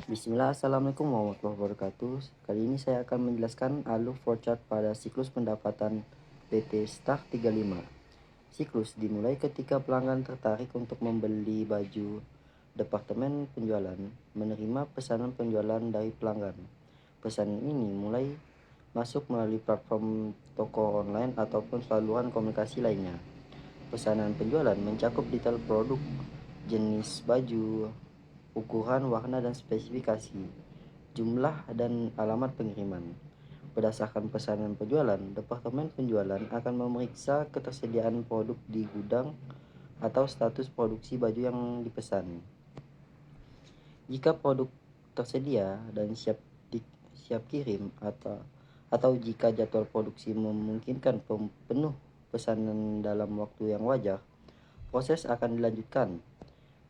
Bismillah, Assalamualaikum warahmatullahi wabarakatuh. Kali ini saya akan menjelaskan alur flowchart pada siklus pendapatan PT Start 35. Siklus dimulai ketika pelanggan tertarik untuk membeli baju. Departemen penjualan menerima pesanan penjualan dari pelanggan. Pesanan ini mulai masuk melalui platform toko online ataupun saluran komunikasi lainnya. Pesanan penjualan mencakup detail produk, jenis baju, ukuran, warna, dan spesifikasi, jumlah, dan alamat pengiriman. Berdasarkan pesanan penjualan, Departemen Penjualan akan memeriksa ketersediaan produk di gudang atau status produksi baju yang dipesan. Jika produk tersedia dan siap kirim atau jika jadwal produksi memungkinkan penuh pesanan dalam waktu yang wajar, proses akan dilanjutkan.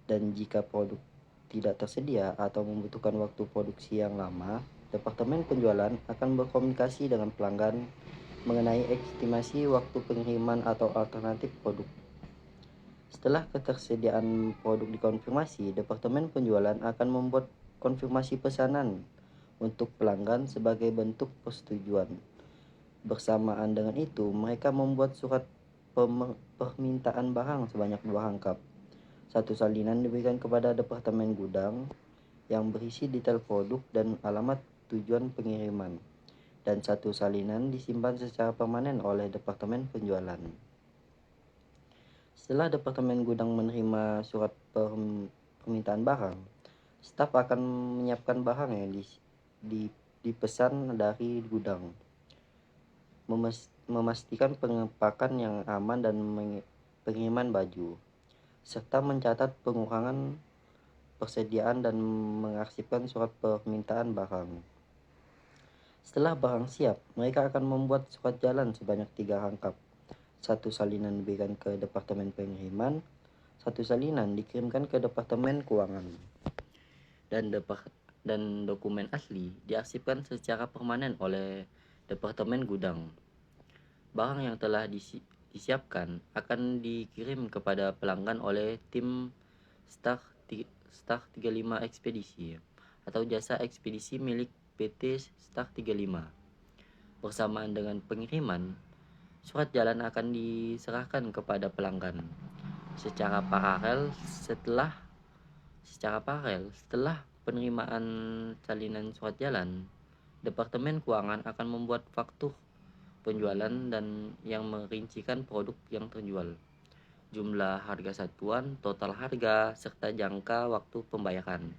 Dan jika produk tidak tersedia atau membutuhkan waktu produksi yang lama, Departemen Penjualan akan berkomunikasi dengan pelanggan mengenai estimasi waktu pengiriman atau alternatif produk. Setelah ketersediaan produk dikonfirmasi, Departemen Penjualan akan membuat konfirmasi pesanan untuk pelanggan sebagai bentuk persetujuan. Bersamaan dengan itu, mereka membuat surat permintaan barang sebanyak 2 rangkap. Satu salinan diberikan kepada Departemen Gudang yang berisi detail produk dan alamat tujuan pengiriman, dan satu salinan disimpan secara permanen oleh Departemen Penjualan. Setelah Departemen Gudang menerima surat permintaan barang, staf akan menyiapkan barang yang dipesan dari gudang, memastikan pengepakan yang aman dan pengiriman baju, serta mencatat pengurangan persediaan dan mengarsipkan surat permintaan barang. Setelah barang siap, mereka akan membuat surat jalan sebanyak 3 rangkap. Satu salinan diberikan ke Departemen Pengiriman, satu salinan dikirimkan ke Departemen Keuangan, dan dokumen asli diarsipkan secara permanen oleh Departemen Gudang. Barang yang telah disiapkan akan dikirim kepada pelanggan oleh tim Start 35 Ekspedisi atau jasa ekspedisi milik PT Start 35. Bersamaan dengan pengiriman, surat jalan akan diserahkan kepada pelanggan. Secara paralel setelah penerimaan salinan surat jalan, Departemen Keuangan akan membuat faktur penjualan dan yang merincikan produk yang terjual, jumlah harga satuan, total harga, serta jangka waktu pembayaran.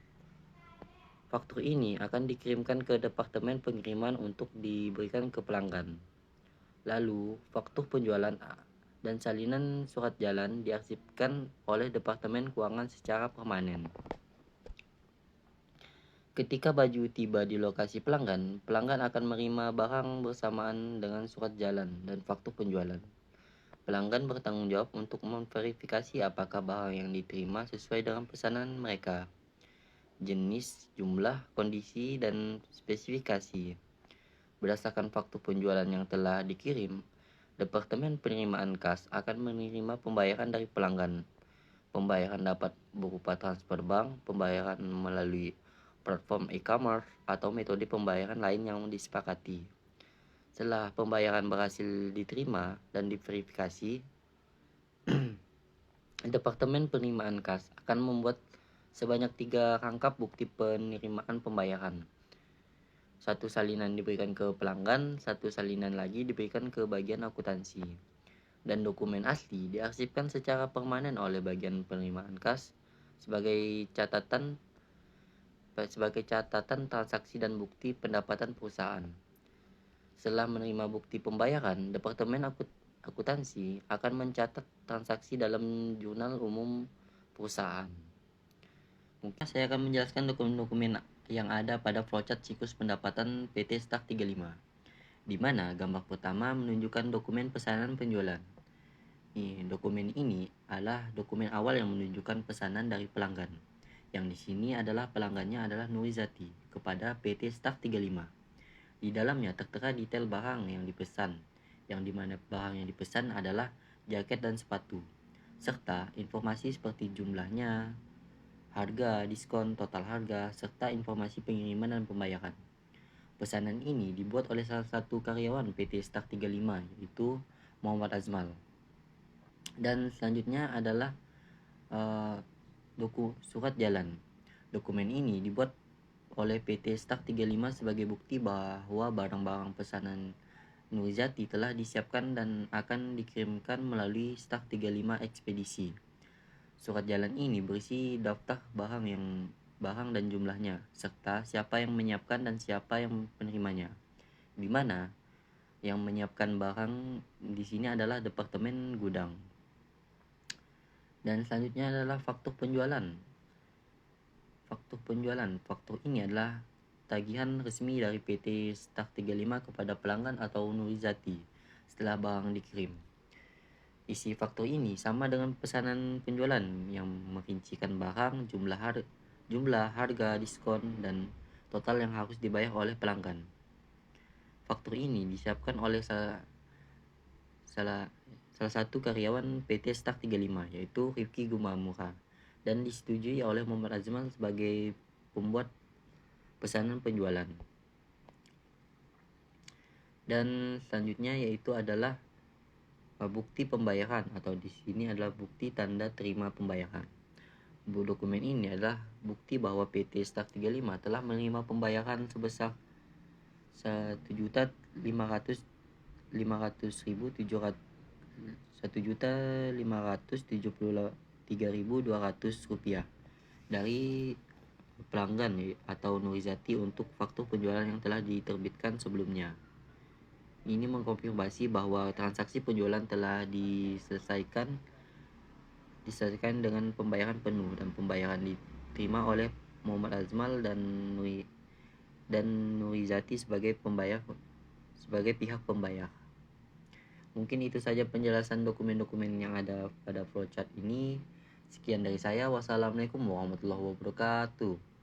Faktur ini akan dikirimkan ke Departemen Pengiriman untuk diberikan ke pelanggan. Lalu, faktur penjualan dan salinan surat jalan diarsipkan oleh Departemen Keuangan secara permanen. Ketika baju tiba di lokasi pelanggan, pelanggan akan menerima barang bersamaan dengan surat jalan dan faktur penjualan. Pelanggan bertanggung jawab untuk memverifikasi apakah barang yang diterima sesuai dengan pesanan mereka, jenis, jumlah, kondisi, dan spesifikasi. Berdasarkan faktur penjualan yang telah dikirim, Departemen Penerimaan Kas akan menerima pembayaran dari pelanggan. Pembayaran dapat berupa transfer bank, pembayaran melalui platform e-commerce, atau metode pembayaran lain yang disepakati. Setelah pembayaran berhasil diterima dan diverifikasi, Departemen Penerimaan Kas akan membuat sebanyak 3 rangkap bukti penerimaan pembayaran. Satu salinan diberikan ke pelanggan, satu salinan lagi diberikan ke bagian akuntansi, dan dokumen asli diarsipkan secara permanen oleh bagian penerimaan kas sebagai catatan transaksi dan bukti pendapatan perusahaan. Setelah menerima bukti pembayaran, Departemen Akuntansi akan mencatat transaksi dalam jurnal umum perusahaan. Mungkin saya akan menjelaskan dokumen-dokumen yang ada pada flowchart siklus pendapatan PT Start 35, di mana gambar pertama menunjukkan dokumen pesanan penjualan. Dokumen ini adalah dokumen awal yang menunjukkan pesanan dari pelanggan, yang di sini adalah pelanggannya adalah Nurizati kepada PT Start 35. Di dalamnya tertera detail barang yang dipesan, yang dimana barang yang dipesan adalah jaket dan sepatu, serta informasi seperti jumlahnya, harga, diskon, total harga, serta informasi pengiriman dan pembayaran. Pesanan ini dibuat oleh salah satu karyawan PT Start 35, yaitu Muhammad Azmal. Dan selanjutnya adalah surat jalan. Dokumen ini dibuat oleh PT Start 35 sebagai bukti bahwa barang-barang pesanan Nurizati telah disiapkan dan akan dikirimkan melalui Start 35 ekspedisi. Surat jalan ini berisi daftar barang dan jumlahnya, serta siapa yang menyiapkan dan siapa yang menerimanya. Di mana yang menyiapkan barang di sini adalah Departemen Gudang. Dan selanjutnya adalah faktur penjualan. Faktur ini adalah tagihan resmi dari PT Start 35 kepada pelanggan atau Nurizati setelah barang dikirim. Isi faktur ini sama dengan pesanan penjualan yang merincikan barang, jumlah harga, diskon, dan total yang harus dibayar oleh pelanggan. Faktur ini disiapkan oleh salah satu karyawan PT Start 35, yaitu Rifki Gumamura, dan disetujui oleh Muhammad Azmal sebagai pembuat pesanan penjualan. Dan selanjutnya yaitu adalah bukti pembayaran, atau di sini adalah bukti tanda terima pembayaran. Dokumen ini adalah bukti bahwa PT Start 35 telah menerima pembayaran sebesar 1.573.200 rupiah dari pelanggan atau Nurizati untuk faktur penjualan yang telah diterbitkan sebelumnya. Ini mengkonfirmasi bahwa transaksi penjualan telah diselesaikan dengan pembayaran penuh, dan pembayaran diterima oleh Muhammad Azmal dan Nurizati sebagai pihak pembayar. Mungkin itu saja penjelasan dokumen-dokumen yang ada pada flowchart ini. Sekian dari saya. Wassalamualaikum warahmatullahi wabarakatuh.